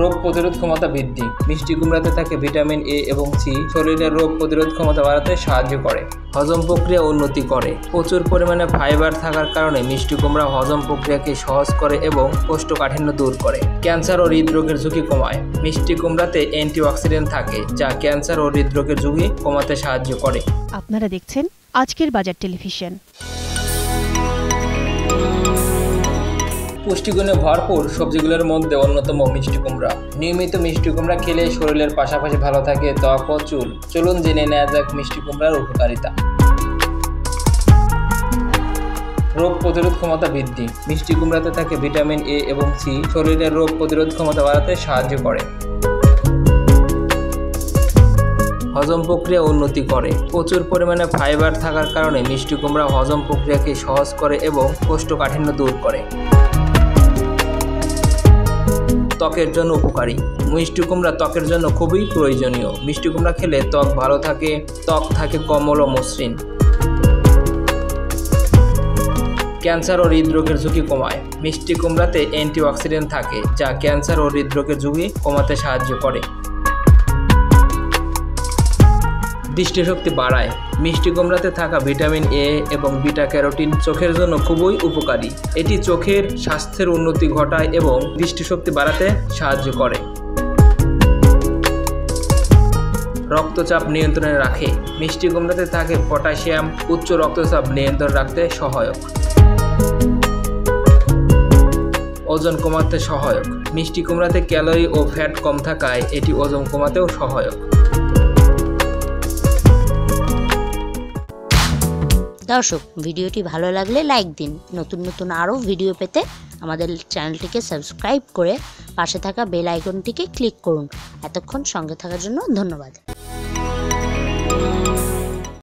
রোগ প্রতিরোধ ক্ষমতা বৃদ্ধি। মিষ্টি কুমড়াতে থাকে ভিটামিন এ এবং সি, শরীরের রোগ প্রতিরোধ ক্ষমতা বাড়াতে সাহায্য করে। হজম প্রক্রিয়া উন্নতি করে। প্রচুর পরিমাণে ফাইবার থাকার কারণে মিষ্টি কুমড়া হজম প্রক্রিয়াকে সহজ করে এবং কোষ্ঠকাঠিন্য দূর করে। ক্যান্সার ও হৃদরোগের ঝুঁকি কমায়। মিষ্টি কুমড়াতে অ্যান্টিঅক্সিডেন্ট থাকে যা ক্যান্সার ও হৃদরোগের ঝুঁকি কমাতে সাহায্য করে। আপনারা দেখছেন আজকের বাজার টেলিভিশন। পুষ্টিগুণে ভরপুর সবজিগুলোর মধ্যে অন্যতম মিষ্টি কুমড়া। নিয়মিত মিষ্টি কুমড়া খেলে শরীরের পাশাপাশি ভালো থাকে ত্বক ও চুল। চলুন জেনে নেওয়া যাক মিষ্টি কুমড়ার উপকারিতা। রোগ প্রতিরোধ ক্ষমতা বৃদ্ধি। মিষ্টি কুমড়াতে থাকে ভিটামিন এ এবং সি, শরীরের রোগ প্রতিরোধ ক্ষমতা বাড়াতে সাহায্য করে। হজম প্রক্রিয়া উন্নতি করে। প্রচুর পরিমাণে ফাইবার থাকার কারণে মিষ্টি কুমড়া হজম প্রক্রিয়াকে সহজ করে এবং কোষ্ঠকাঠিন্য দূর করে। ত্বকের জন্য উপকারী। মিষ্টি কুমড়া ত্বকের জন্য খুবই প্রয়োজনীয়। মিষ্টি কুমড়া খেলে ত্বক ভালো থাকে, ত্বক থাকে কোমল ও মসৃণ। ক্যান্সার ও হৃদরোগের ঝুঁকি কমায়। মিষ্টি কুমড়াতে অ্যান্টিঅক্সিডেন্ট থাকে যা ক্যান্সার ও হৃদরোগের ঝুঁকি কমাতে সাহায্য করে। দৃষ্টিশক্তি বাড়ায়। মিষ্টি কুমড়াতে থাকা ভিটামিন এ এবং বিটা ক্যারোটিন চোখের জন্য খুবই উপকারী। এটি চোখের স্বাস্থ্যের উন্নতি ঘটায় এবং দৃষ্টিশক্তি বাড়াতে সাহায্য করে। রক্তচাপ নিয়ন্ত্রণে রাখে। মিষ্টি কুমড়াতে থাকে পটাশিয়াম, উচ্চ রক্তচাপ নিয়ন্ত্রণ রাখতে সহায়ক। ওজন কমাতে সহায়ক। মিষ্টি কুমড়াতে ক্যালোরি ও ফ্যাট কম থাকায় এটি ওজন কমাতেও সহায়ক। দর্শক, ভিডিওটি ভালো লাগলে লাইক দিন। নতুন নতুন আরও ভিডিও পেতে আমাদের চ্যানেলটিকে সাবস্ক্রাইব করে পাশে থাকা বেল আইকনটিকে ক্লিক করুন। এতক্ষণ সঙ্গে থাকার জন্য ধন্যবাদ।